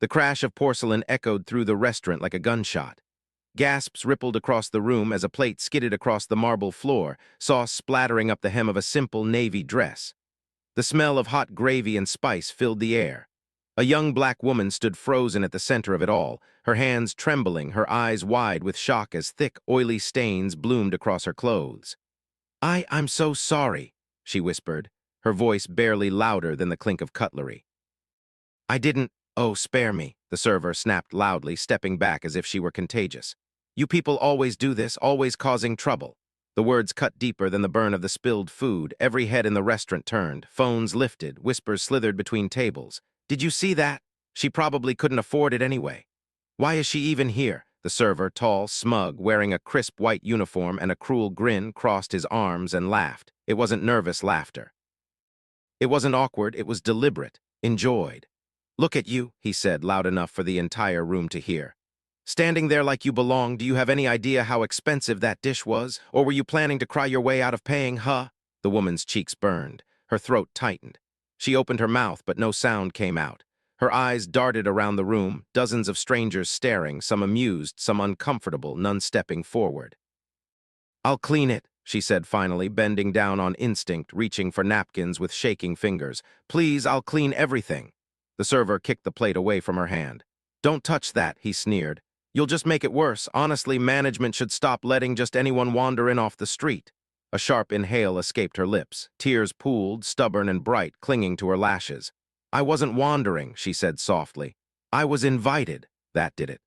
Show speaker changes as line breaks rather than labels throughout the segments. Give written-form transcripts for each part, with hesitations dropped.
The crash of porcelain echoed through the restaurant like a gunshot. Gasps rippled across the room as a plate skidded across the marble floor, sauce splattering up the hem of a simple navy dress. The smell of hot gravy and spice filled the air. A young black woman stood frozen at the center of it all, her hands trembling, her eyes wide with shock as thick, oily stains bloomed across her clothes. I'm so sorry," she whispered, her voice barely louder than the clink of cutlery. "I didn't— Oh, spare me," the server snapped loudly, stepping back as if she were contagious. "You people always do this, always causing trouble." The words cut deeper than the burn of the spilled food. Every head in the restaurant turned, phones lifted, whispers slithered between tables. "Did you see that? She probably couldn't afford it anyway. Why is she even here?" The server, tall, smug, wearing a crisp white uniform and a cruel grin, crossed his arms and laughed. It wasn't nervous laughter. It wasn't awkward, it was deliberate, enjoyed. "Look at you," he said, loud enough for the entire room to hear. "Standing there like you belong. Do you have any idea how expensive that dish was? Or were you planning to cry your way out of paying, huh?" The woman's cheeks burned. Her throat tightened. She opened her mouth, but no sound came out. Her eyes darted around the room, dozens of strangers staring, some amused, some uncomfortable, none stepping forward. "I'll clean it," she said finally, bending down on instinct, reaching for napkins with shaking fingers. "Please, I'll clean everything." The server kicked the plate away from her hand. "Don't touch that," he sneered. "You'll just make it worse. Honestly, management should stop letting just anyone wander in off the street." A sharp inhale escaped her lips. Tears pooled, stubborn and bright, clinging to her lashes. "I wasn't wandering," she said softly. "I was invited." That did it.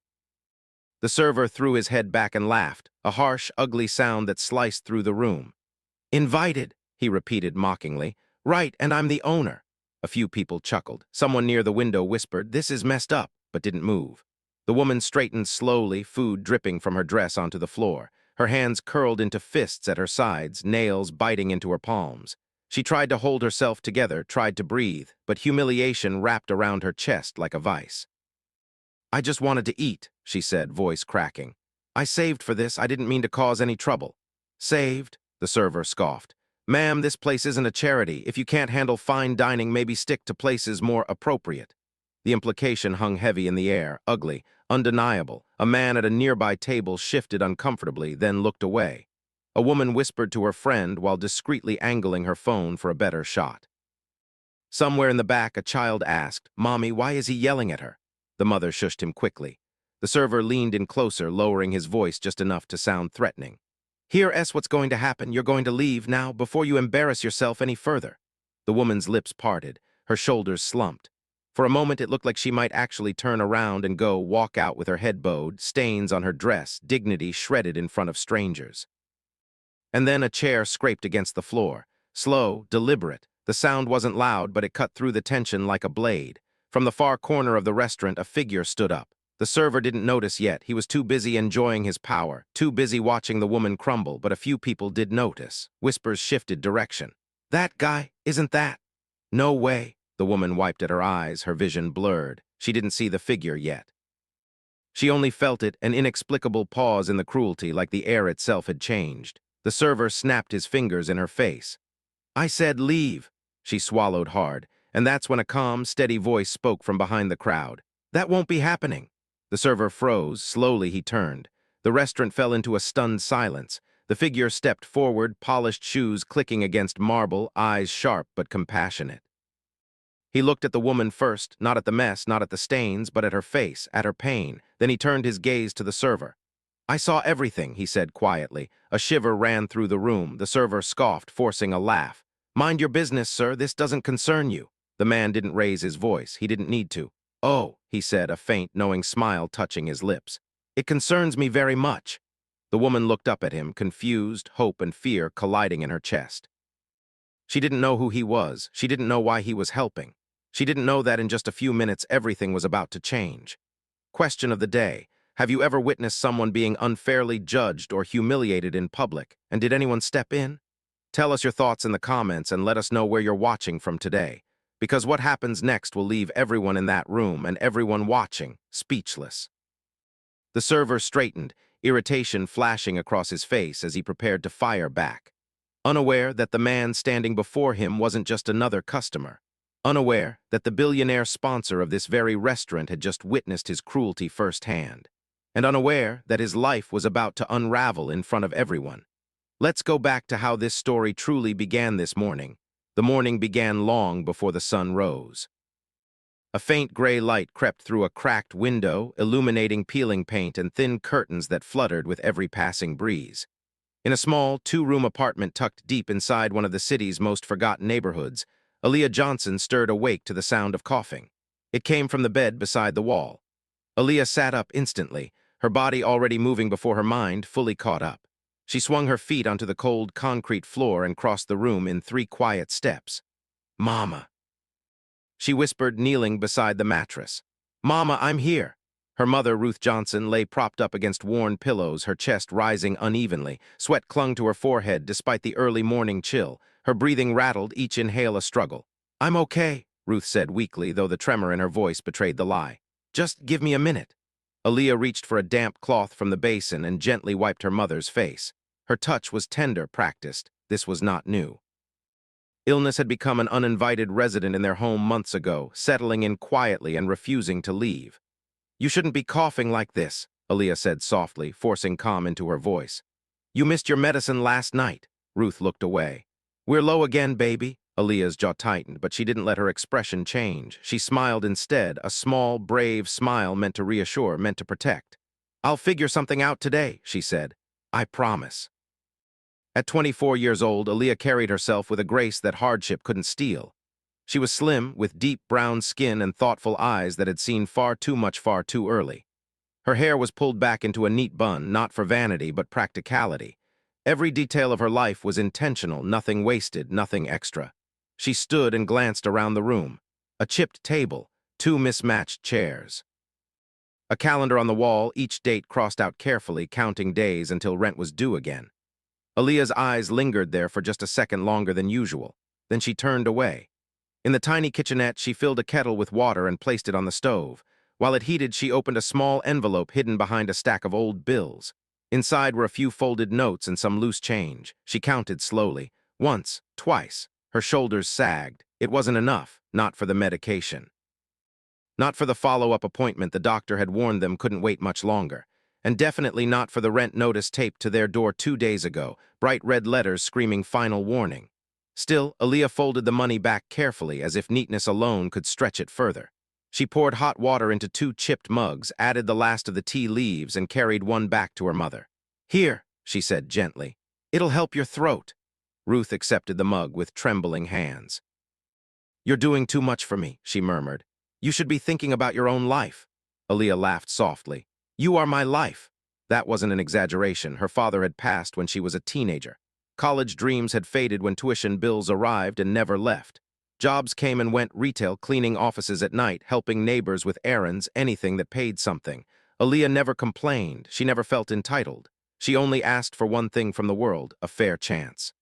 The server threw his head back and laughed, a harsh, ugly sound that sliced through the room. "Invited," he repeated mockingly. "Right, and I'm the owner." A few people chuckled. Someone near the window whispered, "This is messed up," but didn't move. The woman straightened slowly, food dripping from her dress onto the floor. Her hands curled into fists at her sides, nails biting into her palms. She tried to hold herself together, tried to breathe, but humiliation wrapped around her chest like a vice. "I just wanted to eat," she said, voice cracking. "I saved for this. I didn't mean to cause any trouble." "Saved?" the server scoffed. "Ma'am, this place isn't a charity. If you can't handle fine dining, maybe stick to places more appropriate." The implication hung heavy in the air, ugly, undeniable. A man at a nearby table shifted uncomfortably, then looked away. A woman whispered to her friend while discreetly angling her phone for a better shot. Somewhere in the back, a child asked, "Mommy, why is he yelling at her?" The mother shushed him quickly. The server leaned in closer, lowering his voice just enough to sound threatening. "Here, S, what's going to happen? You're going to leave now, before you embarrass yourself any further." The woman's lips parted, her shoulders slumped. For a moment, it looked like she might actually turn around and go walk out with her head bowed, stains on her dress, dignity shredded in front of strangers. And then a chair scraped against the floor. Slow, deliberate. The sound wasn't loud, but it cut through the tension like a blade. From the far corner of the restaurant, a figure stood up. The server didn't notice yet. He was too busy enjoying his power, too busy watching the woman crumble, but a few people did notice. Whispers shifted direction. "That guy, isn't that?" "No way." The woman wiped at her eyes, her vision blurred. She didn't see the figure yet. She only felt it, an inexplicable pause in the cruelty, like the air itself had changed. The server snapped his fingers in her face. "I said leave." She swallowed hard, and that's when a calm, steady voice spoke from behind the crowd. "That won't be happening." The server froze. Slowly he turned. The restaurant fell into a stunned silence. The figure stepped forward, polished shoes clicking against marble, eyes sharp but compassionate. He looked at the woman first, not at the mess, not at the stains, but at her face, at her pain. Then he turned his gaze to the server. "I saw everything," he said quietly. A shiver ran through the room. The server scoffed, forcing a laugh. "Mind your business, sir. This doesn't concern you." The man didn't raise his voice. He didn't need to. "Oh," he said, a faint, knowing smile touching his lips. "It concerns me very much." The woman looked up at him, confused, hope and fear colliding in her chest. She didn't know who he was. She didn't know why he was helping. She didn't know that in just a few minutes everything was about to change. Question of the day. Have you ever witnessed someone being unfairly judged or humiliated in public, and did anyone step in? Tell us your thoughts in the comments and let us know where you're watching from today, because what happens next will leave everyone in that room and everyone watching speechless. The server straightened, irritation flashing across his face as he prepared to fire back, unaware that the man standing before him wasn't just another customer. unaware that the billionaire sponsor of this very restaurant had just witnessed his cruelty firsthand, and unaware that his life was about to unravel in front of everyone. Let's go back to how this story truly began this morning. The morning began long before the sun rose. A faint gray light crept through a cracked window, illuminating peeling paint and thin curtains that fluttered with every passing breeze. In a small, two-room apartment tucked deep inside one of the city's most forgotten neighborhoods, Aaliyah Johnson stirred awake to the sound of coughing. It came from the bed beside the wall. Aaliyah sat up instantly, her body already moving before her mind fully caught up. She swung her feet onto the cold concrete floor and crossed the room in 3 quiet steps. "Mama," she whispered, kneeling beside the mattress. "Mama, I'm here." Her mother, Ruth Johnson, lay propped up against worn pillows, her chest rising unevenly. Sweat clung to her forehead despite the early morning chill. Her breathing rattled, each inhale a struggle. "I'm okay," Ruth said weakly, though the tremor in her voice betrayed the lie. "Just give me a minute." Aaliyah reached for a damp cloth from the basin and gently wiped her mother's face. Her touch was tender, practiced. This was not new. Illness had become an uninvited resident in their home months ago, settling in quietly and refusing to leave. "You shouldn't be coughing like this," Aaliyah said softly, forcing calm into her voice. "You missed your medicine last night." Ruth looked away. "We're low again, baby." Aaliyah's jaw tightened, but she didn't let her expression change. She smiled instead, a small, brave smile meant to reassure, meant to protect. "I'll figure something out today," she said. "I promise." At 24 years old, Aaliyah carried herself with a grace that hardship couldn't steal. She was slim, with deep brown skin and thoughtful eyes that had seen far too much far too early. Her hair was pulled back into a neat bun, not for vanity but practicality. Every detail of her life was intentional, nothing wasted, nothing extra. She stood and glanced around the room. A chipped table, 2 mismatched chairs. A calendar on the wall, each date crossed out carefully, counting days until rent was due again. Aaliyah's eyes lingered there for just a second longer than usual. Then she turned away. In the tiny kitchenette, she filled a kettle with water and placed it on the stove. While it heated, she opened a small envelope hidden behind a stack of old bills. Inside were a few folded notes and some loose change. She counted slowly. Once, twice. Her shoulders sagged. It wasn't enough, not for the medication. Not for the follow-up appointment the doctor had warned them couldn't wait much longer. And definitely not for the rent notice taped to their door 2 days ago, bright red letters screaming final warning. Still, Aaliyah folded the money back carefully, as if neatness alone could stretch it further. She poured hot water into 2 chipped mugs, added the last of the tea leaves, and carried one back to her mother. "Here," she said gently. "It'll help your throat." Ruth accepted the mug with trembling hands. "You're doing too much for me," she murmured. "You should be thinking about your own life." Aaliyah laughed softly. "You are my life." That wasn't an exaggeration. Her father had passed when she was a teenager. College dreams had faded when tuition bills arrived and never left. Jobs came and went, retail, cleaning offices at night, helping neighbors with errands, anything that paid something. Aaliyah never complained. She never felt entitled. She only asked for one thing from the world, a fair chance.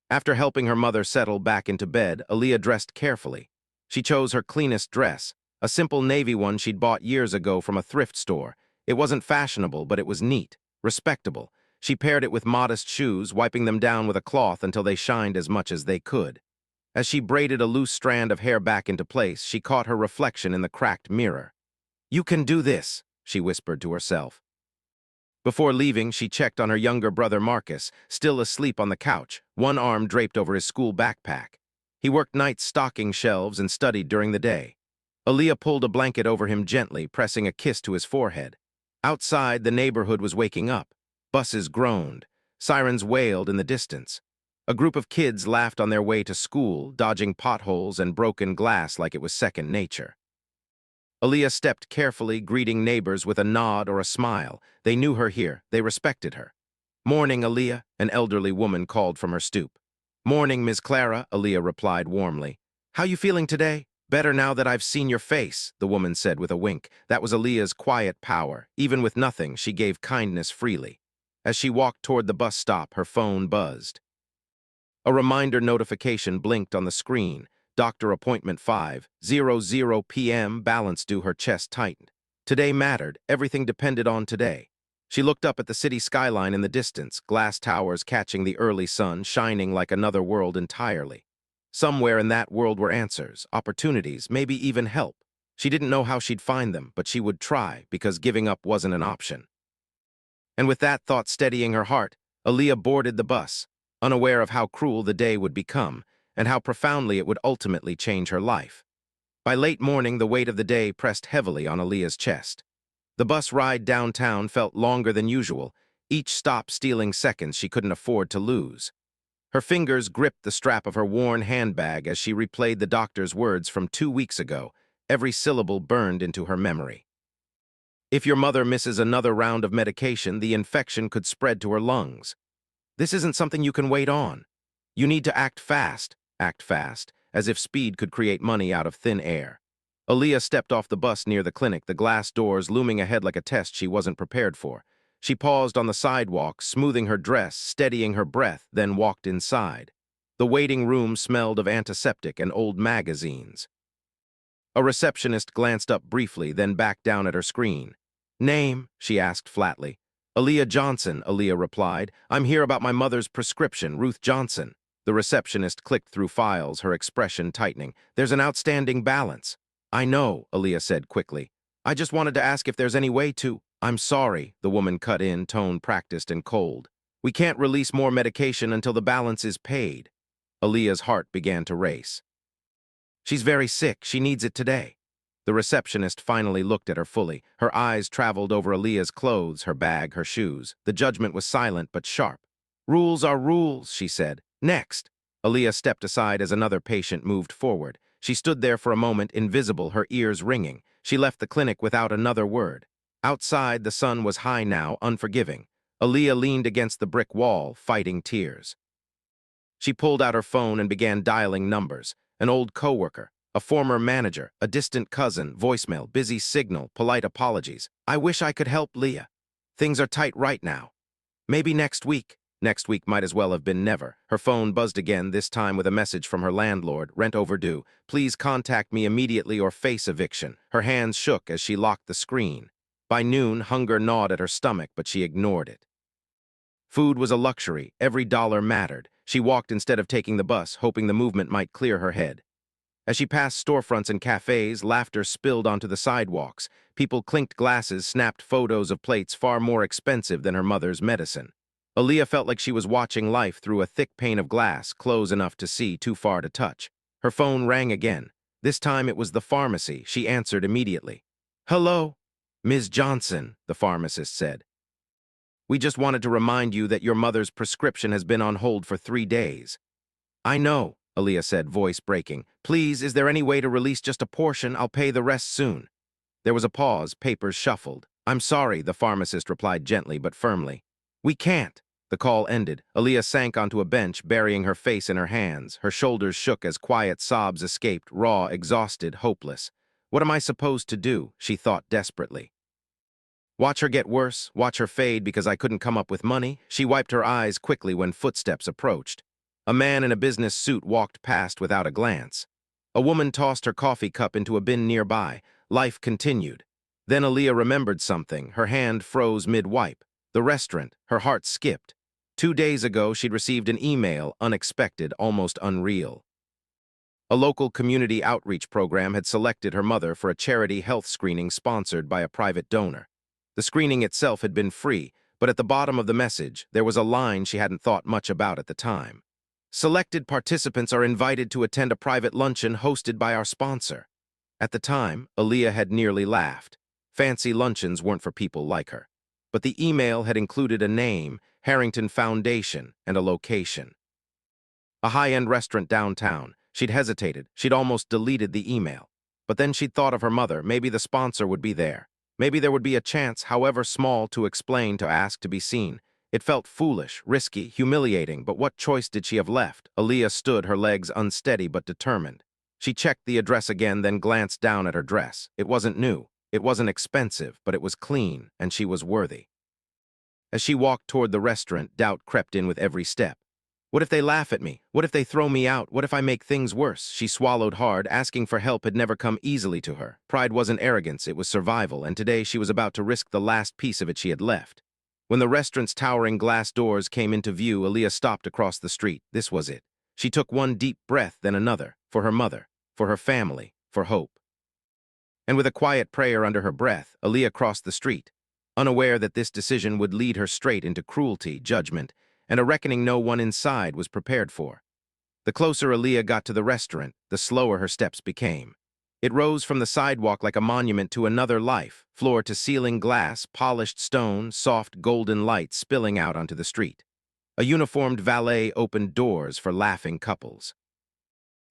After helping her mother settle back into bed, Aaliyah dressed carefully. She chose her cleanest dress, a simple navy one she'd bought years ago from a thrift store. It wasn't fashionable, but it was neat, respectable. She paired it with modest shoes, wiping them down with a cloth until they shined as much as they could. As she braided a loose strand of hair back into place, she caught her reflection in the cracked mirror. "You can do this," she whispered to herself. Before leaving, she checked on her younger brother Marcus, still asleep on the couch, one arm draped over his school backpack. He worked nights stocking shelves and studied during the day. Aaliyah pulled a blanket over him gently, pressing a kiss to his forehead. Outside, the neighborhood was waking up. Buses groaned. Sirens wailed in the distance. A group of kids laughed on their way to school, dodging potholes and broken glass like it was second nature. Aaliyah stepped carefully, greeting neighbors with a nod or a smile. They knew her here. They respected her. "Morning, Aaliyah," an elderly woman called from her stoop. "Morning, Ms. Clara," Aaliyah replied warmly. "How you feeling today?" "Better now that I've seen your face," the woman said with a wink. That was Aaliyah's quiet power. Even with nothing, she gave kindness freely. As she walked toward the bus stop, her phone buzzed. A reminder notification blinked on the screen. Doctor appointment 5:00 p.m. Balance due. Her chest tightened. Today mattered. Everything depended on today. She looked up at the city skyline in the distance, glass towers catching the early sun, shining like another world entirely. Somewhere in that world were answers, opportunities, maybe even help. She didn't know how she'd find them, but she would try, because giving up wasn't an option. And with that thought steadying her heart, Aaliyah boarded the bus, unaware of how cruel the day would become, and how profoundly it would ultimately change her life. By late morning, the weight of the day pressed heavily on Aaliyah's chest. The bus ride downtown felt longer than usual, each stop stealing seconds she couldn't afford to lose. Her fingers gripped the strap of her worn handbag as she replayed the doctor's words from 2 weeks ago, every syllable burned into her memory. If your mother misses another round of medication, the infection could spread to her lungs. This isn't something you can wait on. You need to act fast, as if speed could create money out of thin air. Aaliyah stepped off the bus near the clinic, the glass doors looming ahead like a test she wasn't prepared for. She paused on the sidewalk, smoothing her dress, steadying her breath, then walked inside. The waiting room smelled of antiseptic and old magazines. A receptionist glanced up briefly, then back down at her screen. "Name?" she asked flatly. "Aaliyah Johnson," Aaliyah replied. "I'm here about my mother's prescription, Ruth Johnson." The receptionist clicked through files, her expression tightening. "There's an outstanding balance." "I know," Aaliyah said quickly. "I just wanted to ask if there's any way to—" "I'm sorry," the woman cut in, tone practiced and cold. "We can't release more medication until the balance is paid." Aaliyah's heart began to race. "She's very sick. She needs it today." The receptionist finally looked at her fully. Her eyes traveled over Aaliyah's clothes, her bag, her shoes. The judgment was silent but sharp. "Rules are rules," she said. "Next." Aaliyah stepped aside as another patient moved forward. She stood there for a moment, invisible, her ears ringing. She left the clinic without another word. Outside, the sun was high now, unforgiving. Aaliyah leaned against the brick wall, fighting tears. She pulled out her phone and began dialing numbers. An old coworker, a former manager, a distant cousin, voicemail, busy signal, polite apologies. "I wish I could help, Leah. Things are tight right now. Maybe next week." Next week might as well have been never. Her phone buzzed again, this time with a message from her landlord. "Rent overdue. Please contact me immediately or face eviction." Her hands shook as she locked the screen. By noon, hunger gnawed at her stomach, but she ignored it. Food was a luxury. Every dollar mattered. She walked instead of taking the bus, hoping the movement might clear her head. As she passed storefronts and cafes, laughter spilled onto the sidewalks. People clinked glasses, snapped photos of plates far more expensive than her mother's medicine. Aaliyah felt like she was watching life through a thick pane of glass, close enough to see, too far to touch. Her phone rang again. This time it was the pharmacy. She answered immediately. "Hello, Ms. Johnson," the pharmacist said. "We just wanted to remind you that your mother's prescription has been on hold for 3 days." "I know," Aaliyah said, voice breaking. "Please, is there any way to release just a portion? I'll pay the rest soon." There was a pause, papers shuffled. "I'm sorry," the pharmacist replied gently but firmly. "We can't." The call ended. Aaliyah sank onto a bench, burying her face in her hands. Her shoulders shook as quiet sobs escaped, raw, exhausted, hopeless. "What am I supposed to do?" she thought desperately. "Watch her get worse, watch her fade because I couldn't come up with money?" She wiped her eyes quickly when footsteps approached. A man in a business suit walked past without a glance. A woman tossed her coffee cup into a bin nearby. Life continued. Then Aaliyah remembered something. Her hand froze mid-wipe. The restaurant. Her heart skipped. 2 days ago, she'd received an email, unexpected, almost unreal. A local community outreach program had selected her mother for a charity health screening sponsored by a private donor. The screening itself had been free, but at the bottom of the message, there was a line she hadn't thought much about at the time. "Selected participants are invited to attend a private luncheon hosted by our sponsor." At the time, Aaliyah had nearly laughed. Fancy luncheons weren't for people like her. But the email had included a name, Harrington Foundation, and a location. A high-end restaurant downtown. She'd hesitated. She'd almost deleted the email. But then she'd thought of her mother. Maybe the sponsor would be there. Maybe there would be a chance, however small, to explain, to ask, to be seen. It felt foolish, risky, humiliating, but what choice did she have left? Aaliyah stood, her legs unsteady but determined. She checked the address again, then glanced down at her dress. It wasn't new. It wasn't expensive, but it was clean, and she was worthy. As she walked toward the restaurant, doubt crept in with every step. What if they laugh at me? What if they throw me out? What if I make things worse? She swallowed hard. Asking for help had never come easily to her. Pride wasn't arrogance, it was survival, and today she was about to risk the last piece of it she had left. When the restaurant's towering glass doors came into view, Aaliyah stopped across the street. This was it. She took one deep breath, then another, for her mother, for her family, for hope. And with a quiet prayer under her breath, Aaliyah crossed the street, unaware that this decision would lead her straight into cruelty, judgment, and a reckoning no one inside was prepared for. The closer Aaliyah got to the restaurant, the slower her steps became. It rose from the sidewalk like a monument to another life, floor-to-ceiling glass, polished stone, soft golden light spilling out onto the street. A uniformed valet opened doors for laughing couples.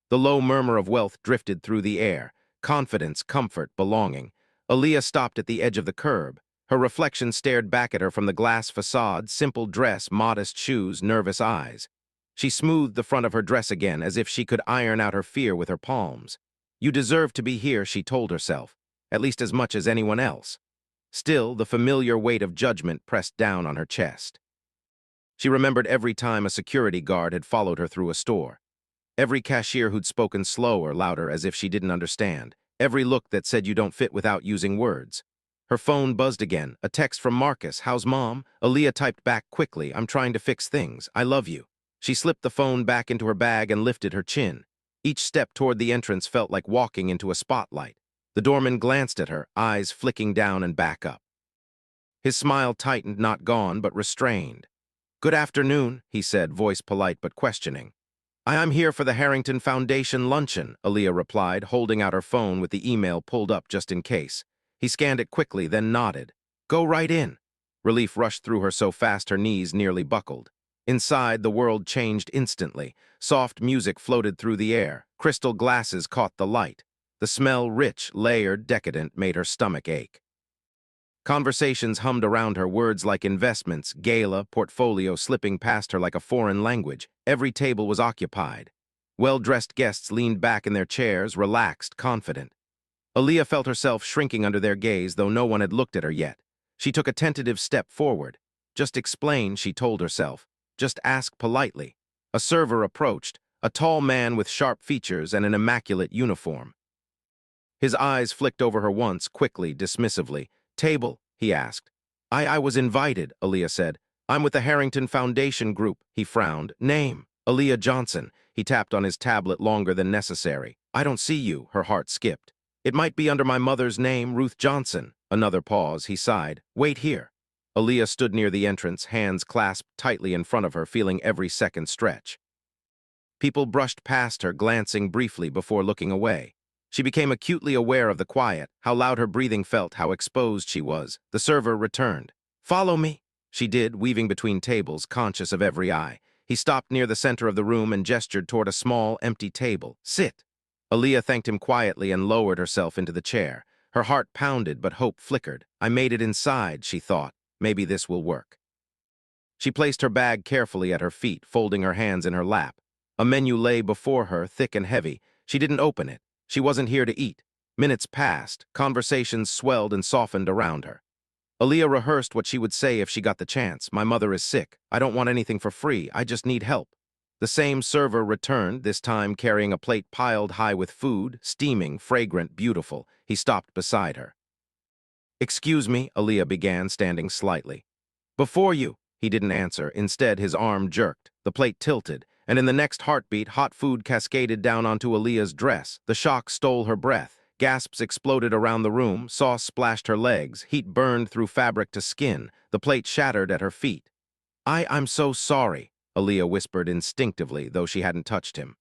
The low murmur of wealth drifted through the air, confidence, comfort, belonging. Aaliyah stopped at the edge of the curb. Her reflection stared back at her from the glass facade, simple dress, modest shoes, nervous eyes. She smoothed the front of her dress again as if she could iron out her fear with her palms. You deserve to be here, she told herself, at least as much as anyone else. Still, the familiar weight of judgment pressed down on her chest. She remembered every time a security guard had followed her through a store. Every cashier who'd spoken slow or louder as if she didn't understand. Every look that said you don't fit without using words. Her phone buzzed again, a text from Marcus. How's mom? Aaliyah typed back quickly. I'm trying to fix things. I love you. She slipped the phone back into her bag and lifted her chin. Each step toward the entrance felt like walking into a spotlight. The doorman glanced at her, eyes flicking down and back up. His smile tightened, not gone, but restrained. Good afternoon, he said, voice polite but questioning. I'm here for the Harrington Foundation luncheon, Aaliyah replied, holding out her phone with the email pulled up just in case. He scanned it quickly, then nodded. Go right in. Relief rushed through her so fast her knees nearly buckled. Inside, the world changed instantly. Soft music floated through the air. Crystal glasses caught the light. The smell, rich, layered, decadent, made her stomach ache. Conversations hummed around her, words like investments, gala, portfolio slipping past her like a foreign language. Every table was occupied. Well-dressed guests leaned back in their chairs, relaxed, confident. Aaliyah felt herself shrinking under their gaze, though no one had looked at her yet. She took a tentative step forward. Just explain, she told herself. Just ask politely. A server approached, a tall man with sharp features and an immaculate uniform. His eyes flicked over her once, quickly, dismissively. Table, he asked. I was invited, Aaliyah said. I'm with the Harrington Foundation Group, he frowned. Name, Aaliyah Johnson. He tapped on his tablet longer than necessary. I don't see you, her heart skipped. It might be under my mother's name, Ruth Johnson. Another pause, he sighed. Wait here. Aaliyah stood near the entrance, hands clasped tightly in front of her, feeling every second stretch. People brushed past her, glancing briefly before looking away. She became acutely aware of the quiet, how loud her breathing felt, how exposed she was. The server returned. Follow me. She did, weaving between tables, conscious of every eye. He stopped near the center of the room and gestured toward a small, empty table. Sit. Aaliyah thanked him quietly and lowered herself into the chair. Her heart pounded, but hope flickered. I made it inside, she thought. Maybe this will work. She placed her bag carefully at her feet, folding her hands in her lap. A menu lay before her, thick and heavy. She didn't open it. She wasn't here to eat. Minutes passed. Conversations swelled and softened around her. Aaliyah rehearsed what she would say if she got the chance. My mother is sick. I don't want anything for free. I just need help. The same server returned, this time carrying a plate piled high with food, steaming, fragrant, beautiful. He stopped beside her. Excuse me, Aaliyah began, standing slightly. Before you. He didn't answer. Instead, his arm jerked. The plate tilted, and in the next heartbeat, hot food cascaded down onto Aaliyah's dress. The shock stole her breath. Gasps exploded around the room. Sauce splashed her legs. Heat burned through fabric to skin. The plate shattered at her feet. I'm so sorry, Aaliyah whispered instinctively, though she hadn't touched him.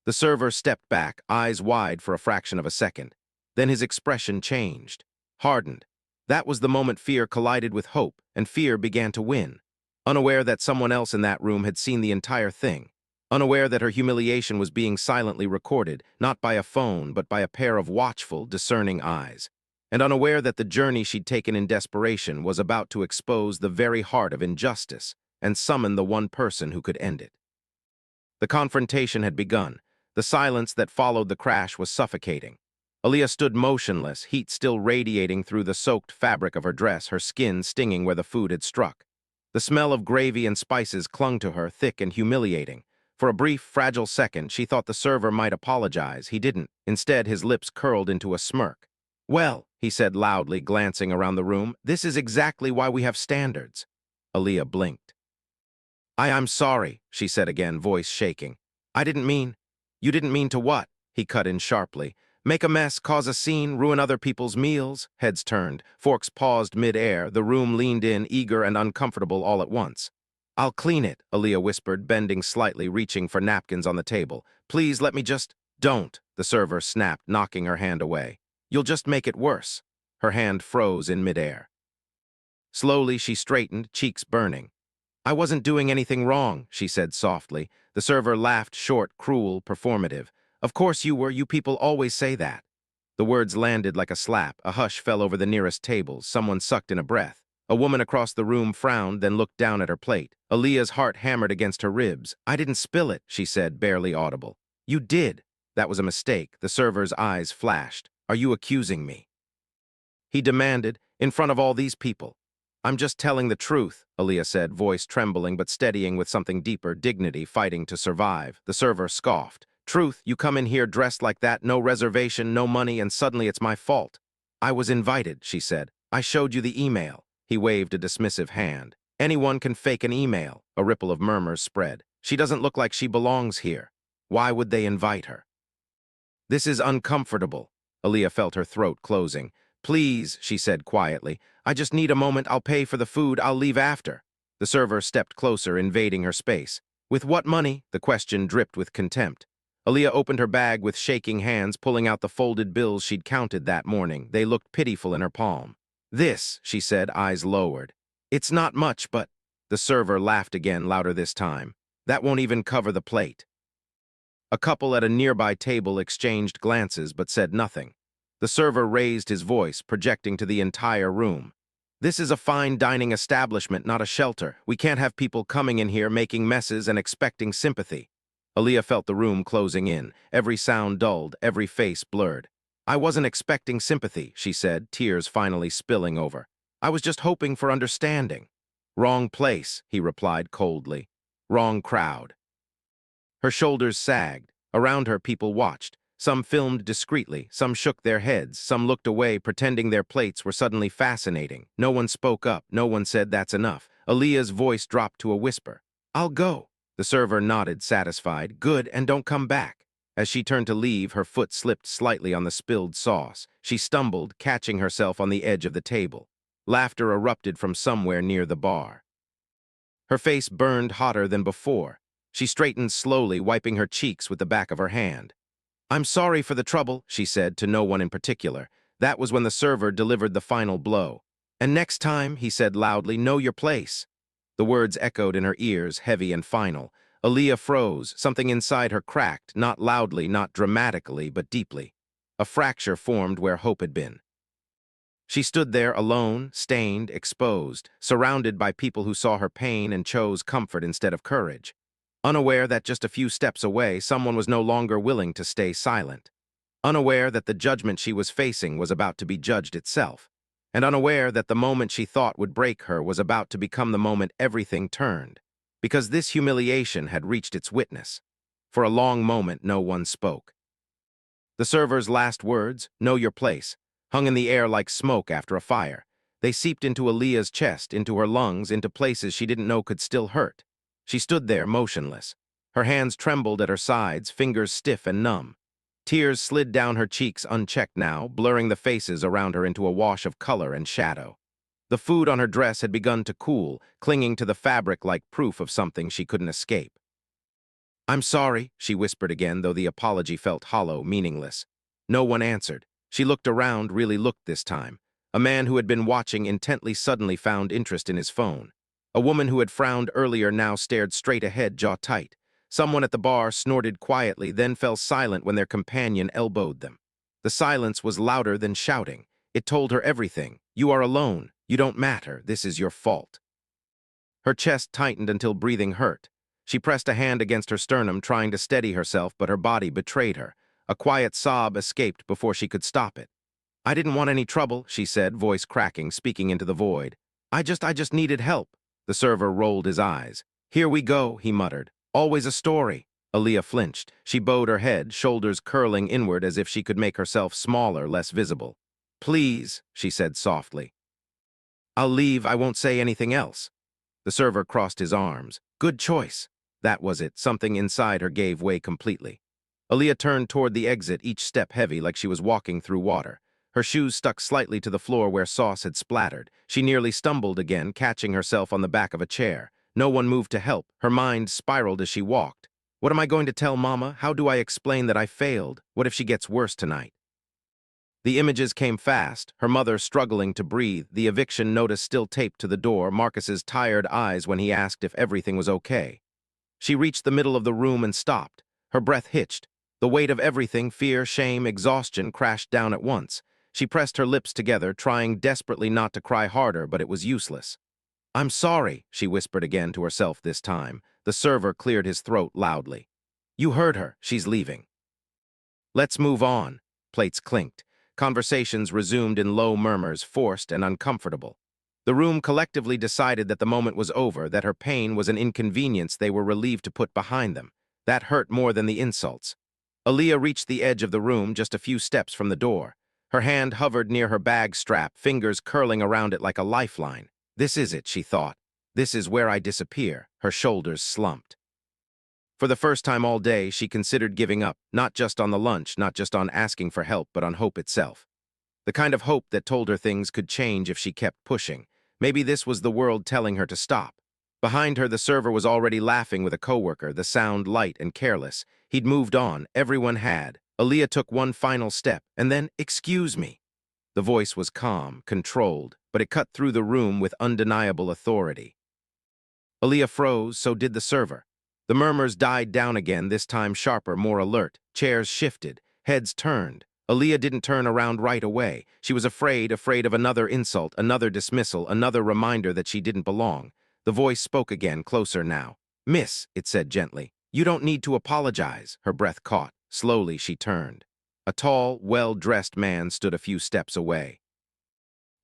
The server stepped back, eyes wide for a fraction of a second. Then his expression changed, hardened. That was the moment fear collided with hope, and fear began to win. Unaware that someone else in that room had seen the entire thing. Unaware that her humiliation was being silently recorded, not by a phone, but by a pair of watchful, discerning eyes. And unaware that the journey she'd taken in desperation was about to expose the very heart of injustice and summon the one person who could end it. The confrontation had begun. The silence that followed the crash was suffocating. Aaliyah stood motionless, heat still radiating through the soaked fabric of her dress, her skin stinging where the food had struck. The smell of gravy and spices clung to her, thick and humiliating. For a brief, fragile second, she thought the server might apologize. He didn't. Instead, his lips curled into a smirk. Well, he said loudly, glancing around the room, this is exactly why we have standards. Aaliyah blinked. I'm sorry, she said again, voice shaking. I didn't mean. You didn't mean to what? He cut in sharply. Make a mess, cause a scene, ruin other people's meals? Heads turned. Forks paused mid-air. The room leaned in, eager and uncomfortable all at once. I'll clean it, Aaliyah whispered, bending slightly, reaching for napkins on the table. Please let me just. Don't, the server snapped, knocking her hand away. You'll just make it worse. Her hand froze in midair. Slowly, she straightened, cheeks burning. I wasn't doing anything wrong, she said softly. The server laughed, short, cruel, performative. Of course you were, you people always say that. The words landed like a slap. A hush fell over the nearest tables. Someone sucked in a breath. A woman across the room frowned, then looked down at her plate. Aaliyah's heart hammered against her ribs. I didn't spill it, she said, barely audible. You did. That was a mistake. The server's eyes flashed. Are you accusing me? He demanded, in front of all these people. I'm just telling the truth, Aaliyah said, voice trembling but steadying with something deeper, dignity, fighting to survive. The server scoffed. Truth, you come in here dressed like that, no reservation, no money, and suddenly it's my fault. I was invited, she said. I showed you the email. He waved a dismissive hand. Anyone can fake an email. A ripple of murmurs spread. She doesn't look like she belongs here. Why would they invite her? This is uncomfortable. Aaliyah felt her throat closing. Please, she said quietly. I just need a moment. I'll pay for the food. I'll leave after. The server stepped closer, invading her space. With what money? The question dripped with contempt. Aaliyah opened her bag with shaking hands, pulling out the folded bills she'd counted that morning. They looked pitiful in her palm. This, she said, eyes lowered. It's not much, but... The server laughed again, louder this time. That won't even cover the plate. A couple at a nearby table exchanged glances but said nothing. The server raised his voice, projecting to the entire room. This is a fine dining establishment, not a shelter. We can't have people coming in here making messes and expecting sympathy. Aaliyah felt the room closing in, every sound dulled, every face blurred. I wasn't expecting sympathy, she said, tears finally spilling over. I was just hoping for understanding. Wrong place, he replied coldly. Wrong crowd. Her shoulders sagged. Around her, people watched. Some filmed discreetly, some shook their heads, some looked away, pretending their plates were suddenly fascinating. No one spoke up, no one said that's enough. Aaliyah's voice dropped to a whisper. I'll go. The server nodded, satisfied. Good, and don't come back. As she turned to leave, her foot slipped slightly on the spilled sauce. She stumbled, catching herself on the edge of the table. Laughter erupted from somewhere near the bar. Her face burned hotter than before. She straightened slowly, wiping her cheeks with the back of her hand. I'm sorry for the trouble, she said, to no one in particular. That was when the server delivered the final blow. And next time, he said loudly, know your place. The words echoed in her ears, heavy and final. Aaliyah froze, something inside her cracked, not loudly, not dramatically, but deeply. A fracture formed where hope had been. She stood there alone, stained, exposed, surrounded by people who saw her pain and chose comfort instead of courage. Unaware that just a few steps away, someone was no longer willing to stay silent. Unaware that the judgment she was facing was about to be judged itself. And unaware that the moment she thought would break her was about to become the moment everything turned. Because this humiliation had reached its witness. For a long moment, no one spoke. The server's last words, know your place, hung in the air like smoke after a fire. They seeped into Aaliyah's chest, into her lungs, into places she didn't know could still hurt. She stood there, motionless. Her hands trembled at her sides, fingers stiff and numb. Tears slid down her cheeks unchecked now, blurring the faces around her into a wash of color and shadow. The food on her dress had begun to cool, clinging to the fabric like proof of something she couldn't escape. I'm sorry, she whispered again, though the apology felt hollow, meaningless. No one answered. She looked around, really looked this time. A man who had been watching intently suddenly found interest in his phone. A woman who had frowned earlier now stared straight ahead, jaw tight. Someone at the bar snorted quietly, then fell silent when their companion elbowed them. The silence was louder than shouting. It told her everything. You are alone. You don't matter. This is your fault. Her chest tightened until breathing hurt. She pressed a hand against her sternum, trying to steady herself, but her body betrayed her. A quiet sob escaped before she could stop it. I didn't want any trouble, she said, voice cracking, speaking into the void. I just needed help. The server rolled his eyes. Here we go, he muttered. Always a story. Aaliyah flinched. She bowed her head, shoulders curling inward as if she could make herself smaller, less visible. Please, she said softly. I'll leave. I won't say anything else. The server crossed his arms. Good choice. That was it. Something inside her gave way completely. Aaliyah turned toward the exit, each step heavy like she was walking through water. Her shoes stuck slightly to the floor where sauce had splattered. She nearly stumbled again, catching herself on the back of a chair. No one moved to help. Her mind spiraled as she walked. What am I going to tell Mama? How do I explain that I failed? What if she gets worse tonight? The images came fast, her mother struggling to breathe, the eviction notice still taped to the door, Marcus's tired eyes when he asked if everything was okay. She reached the middle of the room and stopped. Her breath hitched. The weight of everything, fear, shame, exhaustion, crashed down at once. She pressed her lips together, trying desperately not to cry harder, but it was useless. I'm sorry, she whispered again to herself this time. The server cleared his throat loudly. You heard her. She's leaving. Let's move on. Plates clinked. Conversations resumed in low murmurs, forced and uncomfortable. The room collectively decided that the moment was over, that her pain was an inconvenience they were relieved to put behind them. That hurt more than the insults. Aaliyah reached the edge of the room, just a few steps from the door. Her hand hovered near her bag strap, fingers curling around it like a lifeline. This is it, she thought. This is where I disappear. Her shoulders slumped. For the first time all day, she considered giving up, not just on the lunch, not just on asking for help, but on hope itself. The kind of hope that told her things could change if she kept pushing. Maybe this was the world telling her to stop. Behind her, the server was already laughing with a coworker, the sound light and careless. He'd moved on, everyone had. Aaliyah took one final step, and then, excuse me. The voice was calm, controlled, but it cut through the room with undeniable authority. Aaliyah froze, so did the server. The murmurs died down again, this time sharper, more alert. Chairs shifted, heads turned. Aaliyah didn't turn around right away. She was afraid of another insult, another dismissal, another reminder that she didn't belong. The voice spoke again, closer now. Miss, it said gently, you don't need to apologize. Her breath caught. Slowly, she turned. A tall, well-dressed man stood a few steps away.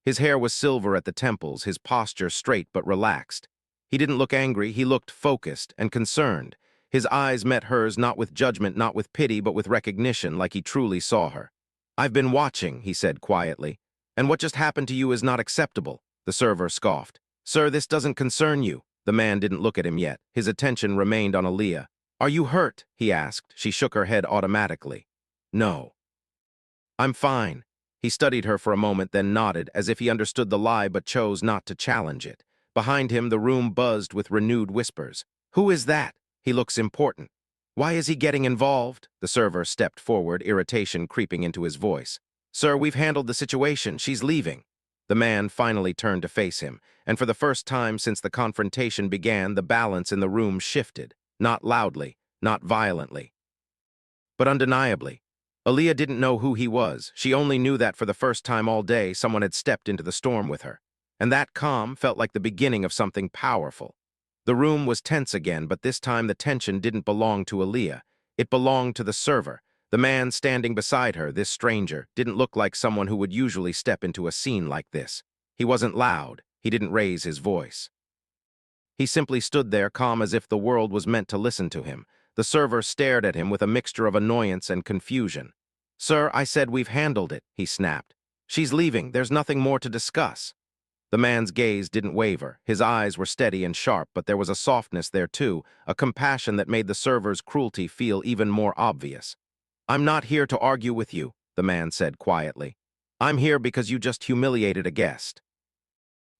His hair was silver at the temples, his posture straight but relaxed. He didn't look angry, he looked focused and concerned. His eyes met hers, not with judgment, not with pity, but with recognition, like he truly saw her. I've been watching, he said quietly. And what just happened to you is not acceptable. The server scoffed. Sir, this doesn't concern you. The man didn't look at him yet. His attention remained on Aaliyah. Are you hurt? He asked. She shook her head automatically. No. I'm fine. He studied her for a moment, then nodded, as if he understood the lie but chose not to challenge it. Behind him, the room buzzed with renewed whispers. Who is that? He looks important. Why is he getting involved? The server stepped forward, irritation creeping into his voice. Sir, we've handled the situation. She's leaving. The man finally turned to face him, and for the first time since the confrontation began, the balance in the room shifted. Not loudly, not violently, but undeniably. Aaliyah didn't know who he was. She only knew that for the first time all day, someone had stepped into the storm with her. And that calm felt like the beginning of something powerful. The room was tense again, but this time the tension didn't belong to Aaliyah. It belonged to the server. The man standing beside her, this stranger, didn't look like someone who would usually step into a scene like this. He wasn't loud. He didn't raise his voice. He simply stood there, calm as if the world was meant to listen to him. The server stared at him with a mixture of annoyance and confusion. Sir, I said we've handled it, he snapped. She's leaving. There's nothing more to discuss. The man's gaze didn't waver. His eyes were steady and sharp, but there was a softness there too, a compassion that made the server's cruelty feel even more obvious. I'm not here to argue with you, the man said quietly. I'm here because you just humiliated a guest.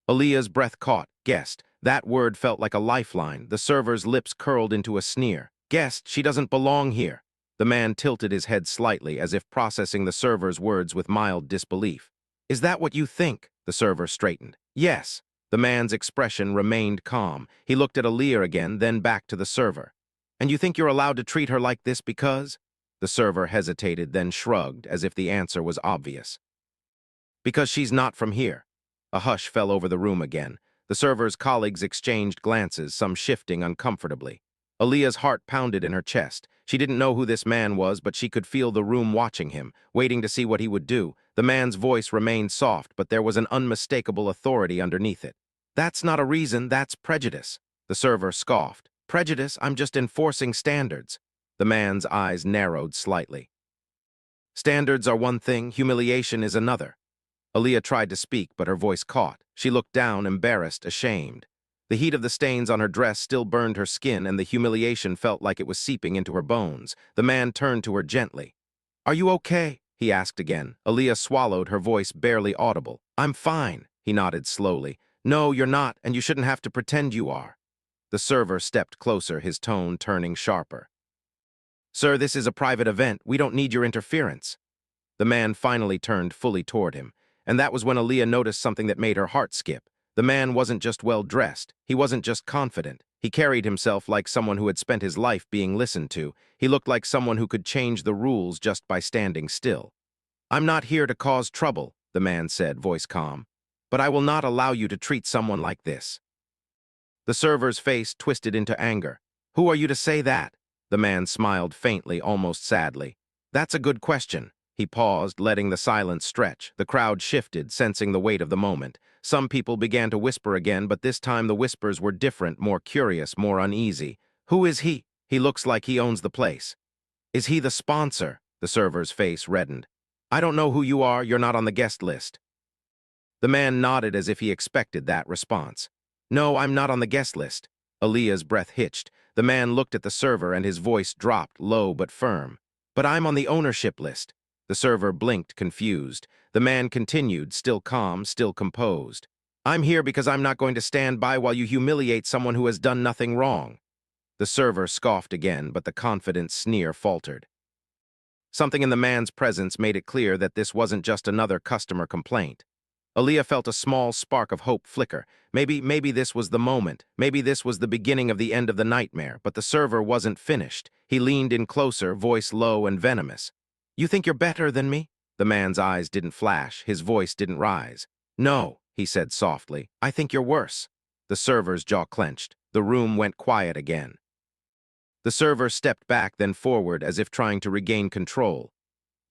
Aaliyah's breath caught. Guest. That word felt like a lifeline. The server's lips curled into a sneer. Guest, she doesn't belong here. The man tilted his head slightly, as if processing the server's words with mild disbelief. Is that what you think? The server straightened. Yes. The man's expression remained calm. He looked at Aaliyah again, then back to the server. And you think you're allowed to treat her like this because? The server hesitated, then shrugged, as if the answer was obvious. Because she's not from here. A hush fell over the room again. The server's colleagues exchanged glances, some shifting uncomfortably. Aaliyah's heart pounded in her chest. She didn't know who this man was, but she could feel the room watching him, waiting to see what he would do. The man's voice remained soft, but there was an unmistakable authority underneath it. That's not a reason, that's prejudice. The server scoffed. Prejudice? I'm just enforcing standards. The man's eyes narrowed slightly. Standards are one thing, humiliation is another. Aaliyah tried to speak, but her voice caught. She looked down, embarrassed, ashamed. The heat of the stains on her dress still burned her skin, and the humiliation felt like it was seeping into her bones. The man turned to her gently. "Are you okay?" he asked again. Aaliyah swallowed, her voice barely audible. "I'm fine," he nodded slowly. "No, you're not, and you shouldn't have to pretend you are." The server stepped closer, his tone turning sharper. "Sir, this is a private event. We don't need your interference." The man finally turned fully toward him, and that was when Aaliyah noticed something that made her heart skip. The man wasn't just well-dressed. He wasn't just confident. He carried himself like someone who had spent his life being listened to. He looked like someone who could change the rules just by standing still. "I'm not here to cause trouble," the man said, voice calm. "But I will not allow you to treat someone like this." The server's face twisted into anger. "Who are you to say that?" The man smiled faintly, almost sadly. "That's a good question." He paused, letting the silence stretch. The crowd shifted, sensing the weight of the moment. Some people began to whisper again, but this time the whispers were different, more curious, more uneasy. "Who is he? He looks like he owns the place." "Is he the sponsor?" The server's face reddened. "I don't know who you are. You're not on the guest list." The man nodded as if he expected that response. "No, I'm not on the guest list." Aaliyah's breath hitched. The man looked at the server and his voice dropped, low but firm. "But I'm on the ownership list." The server blinked, confused. The man continued, still calm, still composed. "I'm here because I'm not going to stand by while you humiliate someone who has done nothing wrong." The server scoffed again, but the confident sneer faltered. Something in the man's presence made it clear that this wasn't just another customer complaint. Aaliyah felt a small spark of hope flicker. Maybe this was the moment. Maybe this was the beginning of the end of the nightmare, but the server wasn't finished. He leaned in closer, voice low and venomous. "You think you're better than me?" The man's eyes didn't flash, his voice didn't rise. "No," he said softly, "I think you're worse." The server's jaw clenched. The room went quiet again. The server stepped back, then forward, as if trying to regain control.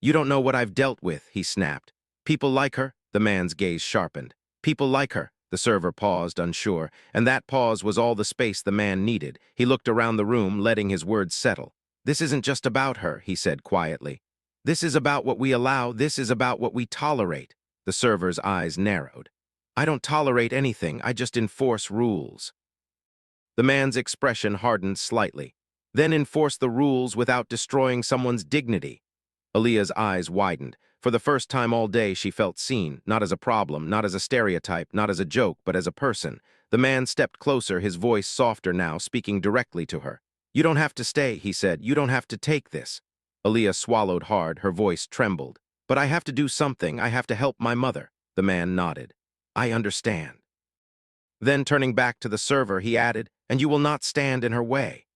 "You don't know what I've dealt with," he snapped. "People like her?" The man's gaze sharpened. "People like her." The server paused, unsure, and that pause was all the space the man needed. He looked around the room, letting his words settle. "This isn't just about her," he said quietly. "This is about what we allow. This is about what we tolerate." The server's eyes narrowed. "I don't tolerate anything. I just enforce rules." The man's expression hardened slightly. "Then enforce the rules without destroying someone's dignity." Aaliyah's eyes widened. For the first time all day, she felt seen, not as a problem, not as a stereotype, not as a joke, but as a person. The man stepped closer, his voice softer now, speaking directly to her. "You don't have to stay," he said. "You don't have to take this." Aaliyah swallowed hard, her voice trembled. "But I have to do something. I have to help my mother." The man nodded. "I understand." Then, turning back to the server, he added, "And you will not stand in her way."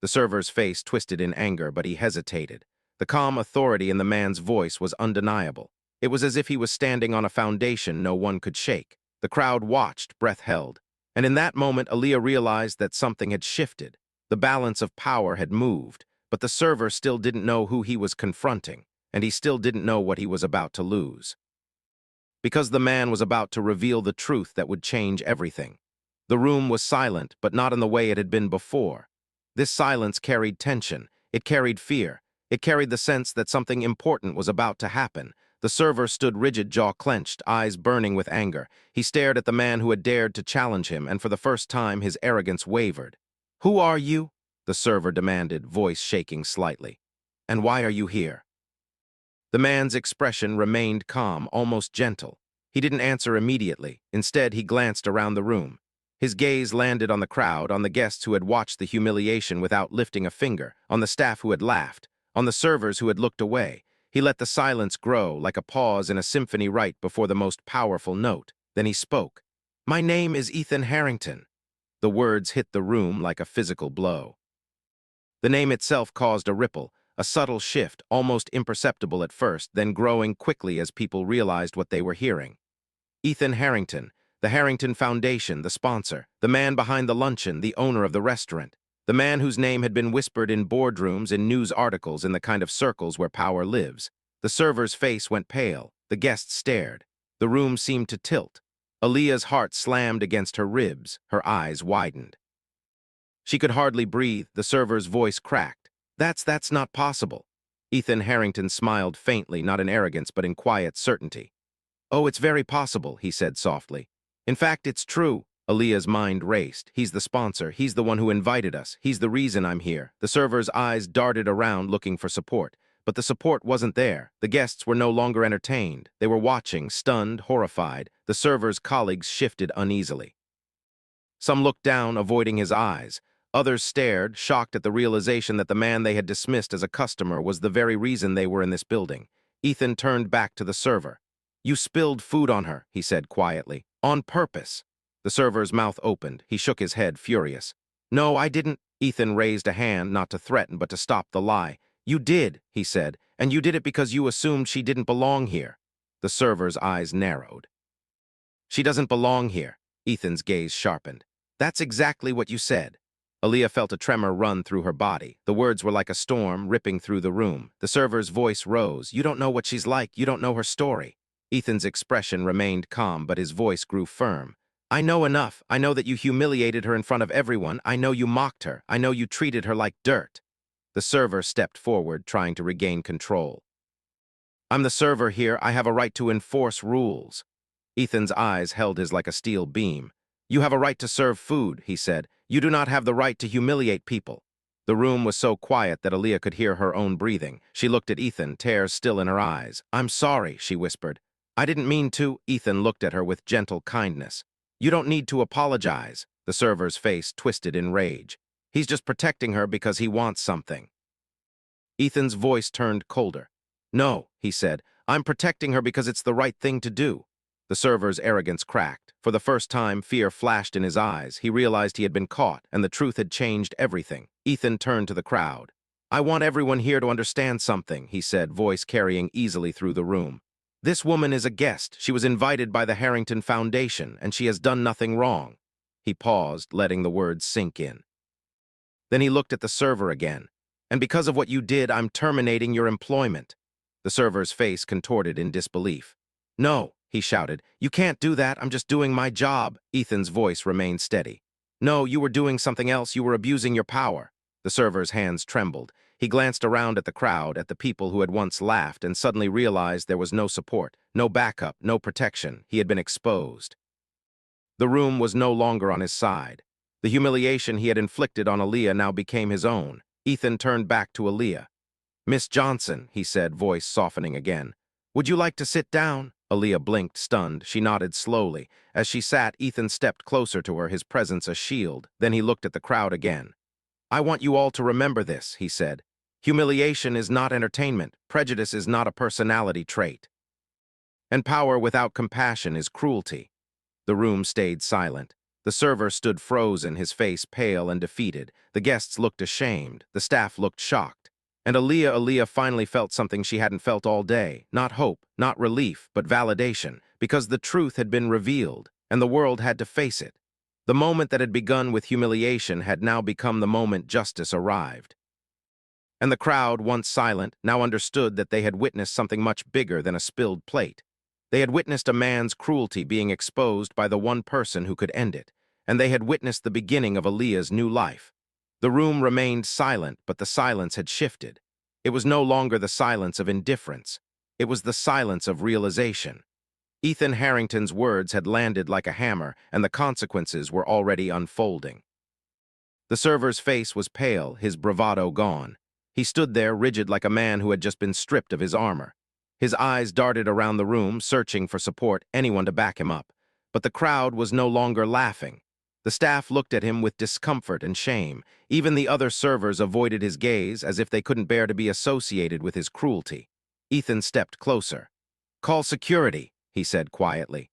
The server's face twisted in anger, but he hesitated. The calm authority in the man's voice was undeniable. It was as if he was standing on a foundation no one could shake. The crowd watched, breath held. And in that moment, Aaliyah realized that something had shifted. The balance of power had moved, but the server still didn't know who he was confronting, and he still didn't know what he was about to lose. Because the man was about to reveal the truth that would change everything. The room was silent, but not in the way it had been before. This silence carried tension. It carried fear. It carried the sense that something important was about to happen. The server stood rigid, jaw clenched, eyes burning with anger. He stared at the man who had dared to challenge him, and for the first time his arrogance wavered. "Who are you?" the server demanded, voice shaking slightly. "And why are you here?" The man's expression remained calm, almost gentle. He didn't answer immediately. Instead, he glanced around the room. His gaze landed on the crowd, on the guests who had watched the humiliation without lifting a finger, on the staff who had laughed, on the servers who had looked away. He let the silence grow, like a pause in a symphony right before the most powerful note. Then he spoke. "My name is Ethan Harrington." The words hit the room like a physical blow. The name itself caused a ripple, a subtle shift, almost imperceptible at first, then growing quickly as people realized what they were hearing. Ethan Harrington, the Harrington Foundation, the sponsor, the man behind the luncheon, the owner of the restaurant, the man whose name had been whispered in boardrooms, in news articles, in the kind of circles where power lives. The server's face went pale. The guests stared. The room seemed to tilt. Aaliyah's heart slammed against her ribs. Her eyes widened. She could hardly breathe. The server's voice cracked. That's not possible." Ethan Harrington smiled faintly, not in arrogance, but in quiet certainty. "Oh, it's very possible," he said softly. "In fact, it's true." Aaliyah's mind raced. He's the sponsor. He's the one who invited us. He's the reason I'm here. The server's eyes darted around looking for support. But the support wasn't there. The guests were no longer entertained. They were watching, stunned, horrified. The server's colleagues shifted uneasily. Some looked down, avoiding his eyes. Others stared, shocked at the realization that the man they had dismissed as a customer was the very reason they were in this building. Ethan turned back to the server. "You spilled food on her," he said quietly. "On purpose." The server's mouth opened. He shook his head, furious. "No, I didn't." Ethan raised a hand, not to threaten, but to stop the lie. "You did," he said, "and you did it because you assumed she didn't belong here." The server's eyes narrowed. "She doesn't belong here." Ethan's gaze sharpened. "That's exactly what you said." Aaliyah felt a tremor run through her body. The words were like a storm ripping through the room. The server's voice rose. "You don't know what she's like. You don't know her story." Ethan's expression remained calm, but his voice grew firm. "I know enough. I know that you humiliated her in front of everyone. I know you mocked her. I know you treated her like dirt." The server stepped forward, trying to regain control. "I'm the server here. I have a right to enforce rules." Ethan's eyes held his like a steel beam. "You have a right to serve food," he said. "You do not have the right to humiliate people." The room was so quiet that Aaliyah could hear her own breathing. She looked at Ethan, tears still in her eyes. "I'm sorry," she whispered. "I didn't mean to." Ethan looked at her with gentle kindness. "You don't need to apologize." The server's face twisted in rage. "He's just protecting her because he wants something." Ethan's voice turned colder. "No," he said. "I'm protecting her because it's the right thing to do." The server's arrogance cracked. For the first time, fear flashed in his eyes. He realized he had been caught, and the truth had changed everything. Ethan turned to the crowd. "I want everyone here to understand something," he said, voice carrying easily through the room. "This woman is a guest. She was invited by the Harrington Foundation, and she has done nothing wrong." He paused, letting the words sink in. Then he looked at the server again. "And because of what you did, I'm terminating your employment." The server's face contorted in disbelief. "No," he shouted. "You can't do that. I'm just doing my job." Ethan's voice remained steady. "No, you were doing something else. You were abusing your power." The server's hands trembled. He glanced around at the crowd, at the people who had once laughed, and suddenly realized there was no support, no backup, no protection. He had been exposed. The room was no longer on his side. The humiliation he had inflicted on Aaliyah now became his own. Ethan turned back to Aaliyah. "Miss Johnson," he said, voice softening again. "Would you like to sit down?" Aaliyah blinked, stunned. She nodded slowly. As she sat, Ethan stepped closer to her, his presence a shield. Then he looked at the crowd again. "I want you all to remember this," he said. "Humiliation is not entertainment. Prejudice is not a personality trait. And power without compassion is cruelty." The room stayed silent. The server stood frozen, his face pale and defeated. The guests looked ashamed. The staff looked shocked. And Aaliyah finally felt something she hadn't felt all day. Not hope, not relief, but validation, because the truth had been revealed, and the world had to face it. The moment that had begun with humiliation had now become the moment justice arrived. And the crowd, once silent, now understood that they had witnessed something much bigger than a spilled plate. They had witnessed a man's cruelty being exposed by the one person who could end it, and they had witnessed the beginning of Aaliyah's new life. The room remained silent, but the silence had shifted. It was no longer the silence of indifference. It was the silence of realization. Ethan Harrington's words had landed like a hammer, and the consequences were already unfolding. The server's face was pale, his bravado gone. He stood there, rigid like a man who had just been stripped of his armor. His eyes darted around the room, searching for support, anyone to back him up. But the crowd was no longer laughing. The staff looked at him with discomfort and shame. Even the other servers avoided his gaze as if they couldn't bear to be associated with his cruelty. Ethan stepped closer. "Call security," he said quietly.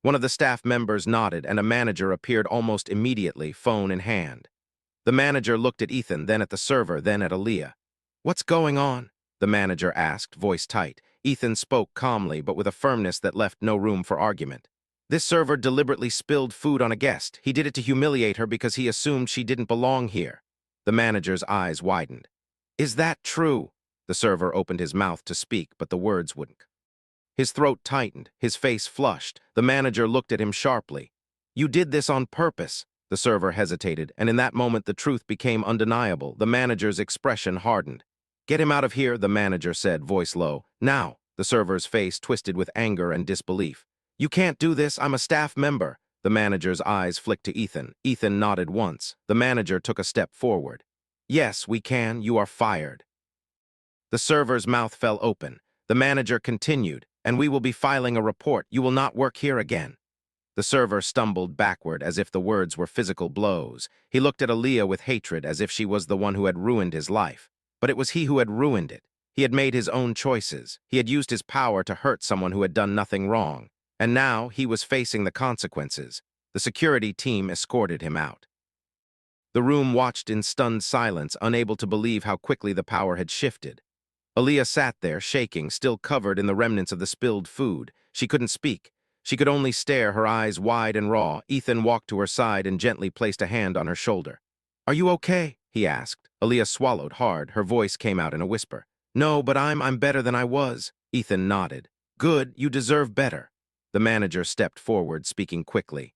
One of the staff members nodded, and a manager appeared almost immediately, phone in hand. The manager looked at Ethan, then at the server, then at Aaliyah. "What's going on?" the manager asked, voice tight. Ethan spoke calmly, but with a firmness that left no room for argument. "This server deliberately spilled food on a guest. He did it to humiliate her because he assumed she didn't belong here." The manager's eyes widened. "Is that true?" The server opened his mouth to speak, but the words wouldn't. His throat tightened, his face flushed. The manager looked at him sharply. "You did this on purpose." The server hesitated, and in that moment the truth became undeniable. The manager's expression hardened. "Get him out of here," the manager said, voice low. "Now." The server's face twisted with anger and disbelief. "You can't do this. I'm a staff member." The manager's eyes flicked to Ethan. Ethan nodded once. The manager took a step forward. Yes, we can. You are fired. The server's mouth fell open. The manager continued, and we will be filing a report. You will not work here again. The server stumbled backward as if the words were physical blows. He looked at Aaliyah with hatred as if she was the one who had ruined his life. But it was he who had ruined it. He had made his own choices. He had used his power to hurt someone who had done nothing wrong. And now he was facing the consequences. The security team escorted him out. The room watched in stunned silence, unable to believe how quickly the power had shifted. Aaliyah sat there, shaking, still covered in the remnants of the spilled food. She couldn't speak. She could only stare, her eyes wide and raw. Ethan walked to her side and gently placed a hand on her shoulder. "Are you okay?" he asked. Aaliyah swallowed hard. Her voice came out in a whisper. "No, but I'm better than I was." Ethan nodded. "Good, you deserve better." The manager stepped forward, speaking quickly.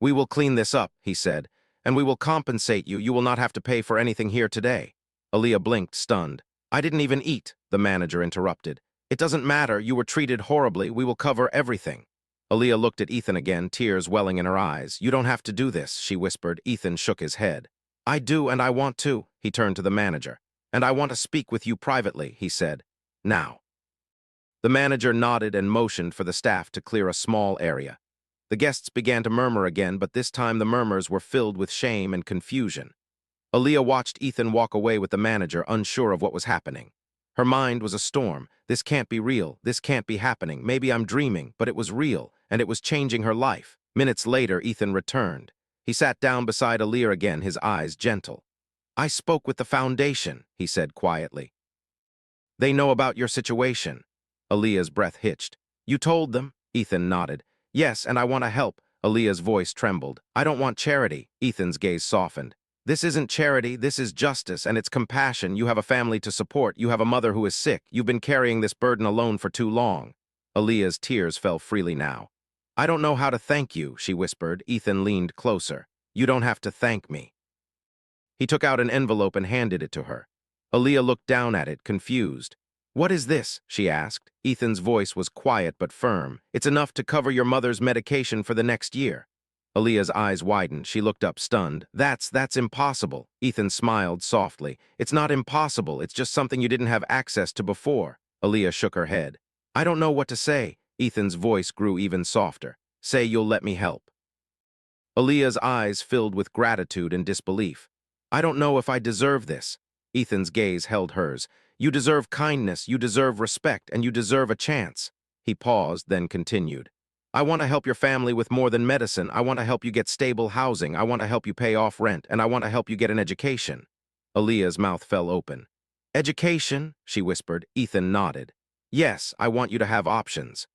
"We will clean this up," he said, "and we will compensate you. You will not have to pay for anything here today." Aaliyah blinked, stunned. "I didn't even eat," the manager interrupted. "It doesn't matter. You were treated horribly. We will cover everything." Aaliyah looked at Ethan again, tears welling in her eyes. "You don't have to do this," she whispered. Ethan shook his head. "I do, and I want to." He turned to the manager. "And I want to speak with you privately," he said. "Now." The manager nodded and motioned for the staff to clear a small area. The guests began to murmur again, but this time the murmurs were filled with shame and confusion. Aaliyah watched Ethan walk away with the manager, unsure of what was happening. Her mind was a storm. This can't be real. This can't be happening. Maybe I'm dreaming, but it was real, and it was changing her life. Minutes later, Ethan returned. He sat down beside Aaliyah again, his eyes gentle. "I spoke with the foundation," he said quietly. "They know about your situation." Aaliyah's breath hitched. "You told them?" Ethan nodded. "Yes, and I want to help." Aaliyah's voice trembled. "I don't want charity." Ethan's gaze softened. "This isn't charity, this is justice, and it's compassion. You have a family to support. You have a mother who is sick. You've been carrying this burden alone for too long." Aaliyah's tears fell freely now. "I don't know how to thank you," she whispered. Ethan leaned closer. "You don't have to thank me." He took out an envelope and handed it to her. Aaliyah looked down at it, confused. "What is this?" she asked. Ethan's voice was quiet but firm. "It's enough to cover your mother's medication for the next year." Aaliyah's eyes widened. She looked up, stunned. That's impossible." Ethan smiled softly. "It's not impossible. It's just something you didn't have access to before." Aaliyah shook her head. "I don't know what to say." Ethan's voice grew even softer. "Say you'll let me help." Aaliyah's eyes filled with gratitude and disbelief. "I don't know if I deserve this." Ethan's gaze held hers. "You deserve kindness, you deserve respect, and you deserve a chance." He paused, then continued. "I want to help your family with more than medicine. I want to help you get stable housing. I want to help you pay off rent, and I want to help you get an education." Aaliyah's mouth fell open. "Education?" she whispered. Ethan nodded. "Yes, I want you to have options.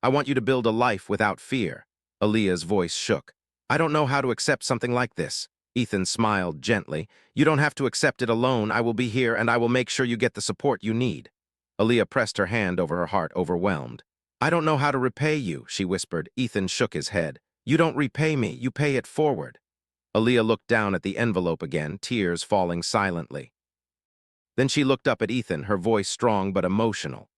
I want you to build a life without fear." Aaliyah's voice shook. "I don't know how to accept something like this." Ethan smiled gently. "You don't have to accept it alone. I will be here, and I will make sure you get the support you need." Aaliyah pressed her hand over her heart, overwhelmed. "I don't know how to repay you," she whispered. Ethan shook his head. "You don't repay me, you pay it forward." Aaliyah looked down at the envelope again, tears falling silently. Then she looked up at Ethan, her voice strong but emotional.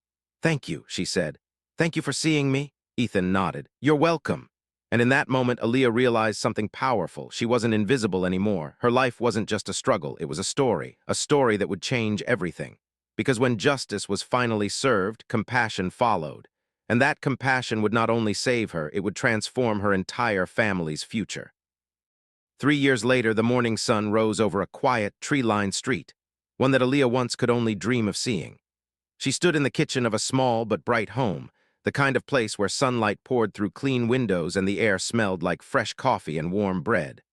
"Thank you," she said. "Thank you for seeing me." Ethan nodded. "You're welcome." And in that moment, Aaliyah realized something powerful. She wasn't invisible anymore. Her life wasn't just a struggle, it was a story that would change everything. Because when justice was finally served, compassion followed. And that compassion would not only save her, it would transform her entire family's future. 3 years later, the morning sun rose over a quiet, tree-lined street, one that Aaliyah once could only dream of seeing. She stood in the kitchen of a small but bright home, the kind of place where sunlight poured through clean windows and the air smelled like fresh coffee and warm bread.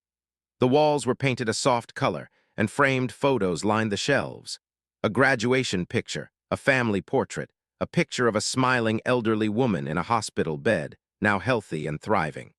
The walls were painted a soft color, and framed photos lined the shelves. A graduation picture, a family portrait, a picture of a smiling elderly woman in a hospital bed, now healthy and thriving.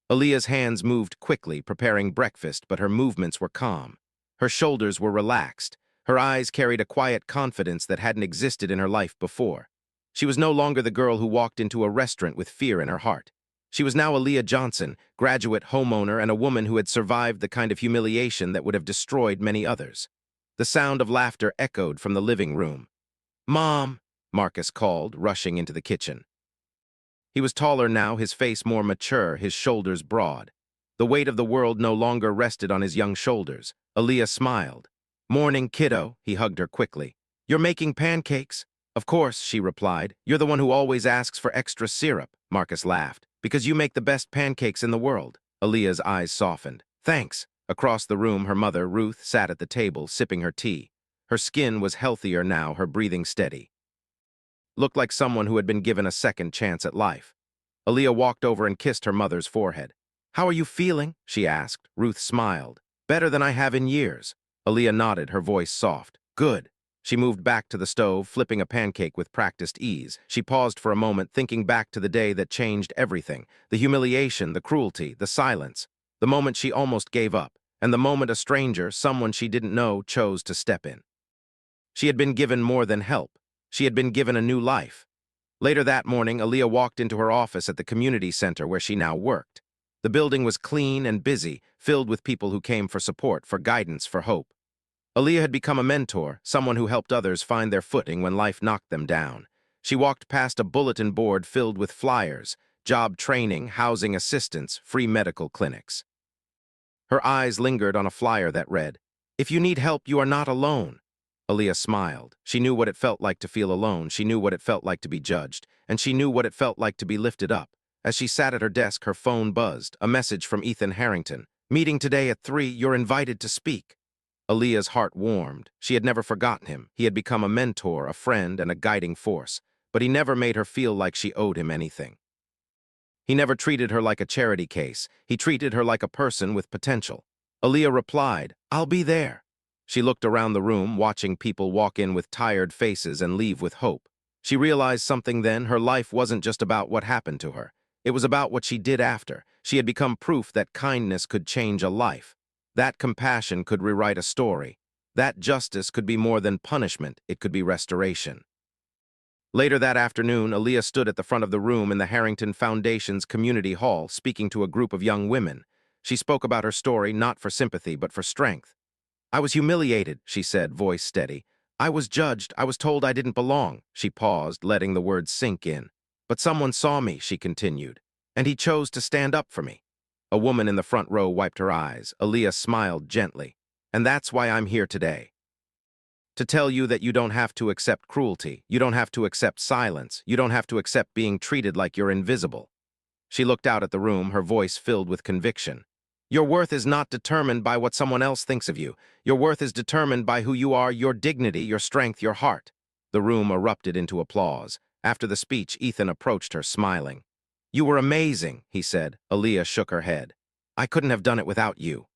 Aaliyah's hands moved quickly, preparing breakfast, but her movements were calm. Her shoulders were relaxed. Her eyes carried a quiet confidence that hadn't existed in her life before. She was no longer the girl who walked into a restaurant with fear in her heart. She was now Aaliyah Johnson, graduate, homeowner, and a woman who had survived the kind of humiliation that would have destroyed many others. The sound of laughter echoed from the living room. "Mom," Marcus called, rushing into the kitchen. He was taller now, his face more mature, his shoulders broad. The weight of the world no longer rested on his young shoulders. Aaliyah smiled. "Morning, kiddo," he hugged her quickly. "You're making pancakes?" "Of course," she replied. "You're the one who always asks for extra syrup," Marcus laughed. "Because you make the best pancakes in the world." Aaliyah's eyes softened. "Thanks." Across the room, her mother, Ruth, sat at the table, sipping her tea. Her skin was healthier now, her breathing steady. Looked like someone who had been given a second chance at life. Aaliyah walked over and kissed her mother's forehead. "How are you feeling?" she asked. Ruth smiled. "Better than I have in years." Aaliyah nodded, her voice soft. "Good." She moved back to the stove, flipping a pancake with practiced ease. She paused for a moment, thinking back to the day that changed everything. The humiliation, the cruelty, the silence. The moment she almost gave up. And the moment a stranger, someone she didn't know, chose to step in. She had been given more than help. She had been given a new life. Later that morning, Aaliyah walked into her office at the community center where she now worked. The building was clean and busy, filled with people who came for support, for guidance, for hope. Aaliyah had become a mentor, someone who helped others find their footing when life knocked them down. She walked past a bulletin board filled with flyers, job training, housing assistance, free medical clinics. Her eyes lingered on a flyer that read, "If you need help, you are not alone." Aaliyah smiled. She knew what it felt like to feel alone, she knew what it felt like to be judged, and she knew what it felt like to be lifted up. As she sat at her desk, her phone buzzed, a message from Ethan Harrington. "Meeting today at 3, you're invited to speak." Aaliyah's heart warmed. She had never forgotten him. He had become a mentor, a friend, and a guiding force. But he never made her feel like she owed him anything. He never treated her like a charity case. He treated her like a person with potential. Aaliyah replied, "I'll be there." She looked around the room, watching people walk in with tired faces and leave with hope. She realized something then. Her life wasn't just about what happened to her. It was about what she did after. She had become proof that kindness could change a life. That compassion could rewrite a story. That justice could be more than punishment, it could be restoration. Later that afternoon, Aaliyah stood at the front of the room in the Harrington Foundation's community hall, speaking to a group of young women. She spoke about her story not for sympathy, but for strength. "I was humiliated," she said, voice steady. "I was judged. I was told I didn't belong." She paused, letting the words sink in. "But someone saw me," she continued, "and he chose to stand up for me." A woman in the front row wiped her eyes. Aaliyah smiled gently. "And that's why I'm here today. To tell you that you don't have to accept cruelty, you don't have to accept silence, you don't have to accept being treated like you're invisible." She looked out at the room, her voice filled with conviction. "Your worth is not determined by what someone else thinks of you. Your worth is determined by who you are, your dignity, your strength, your heart." The room erupted into applause. After the speech, Ethan approached her, smiling. "You were amazing," he said. Aaliyah shook her head. "I couldn't have done it without you."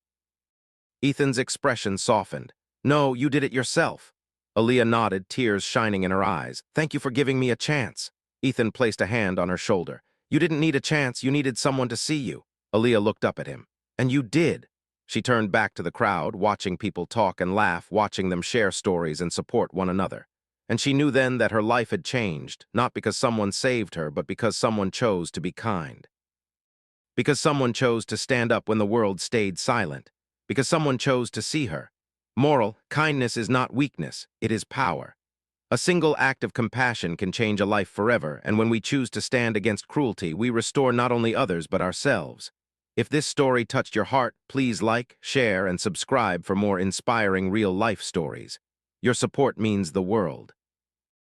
Ethan's expression softened. "No, you did it yourself." Aaliyah nodded, tears shining in her eyes. "Thank you for giving me a chance." Ethan placed a hand on her shoulder. "You didn't need a chance, you needed someone to see you." Aaliyah looked up at him. "And you did." She turned back to the crowd, watching people talk and laugh, watching them share stories and support one another. And she knew then that her life had changed, not because someone saved her, but because someone chose to be kind. Because someone chose to stand up when the world stayed silent. Because someone chose to see her. Moral, kindness is not weakness, it is power. A single act of compassion can change a life forever, and when we choose to stand against cruelty, we restore not only others but ourselves. If this story touched your heart, please like, share, and subscribe for more inspiring real-life stories. Your support means the world.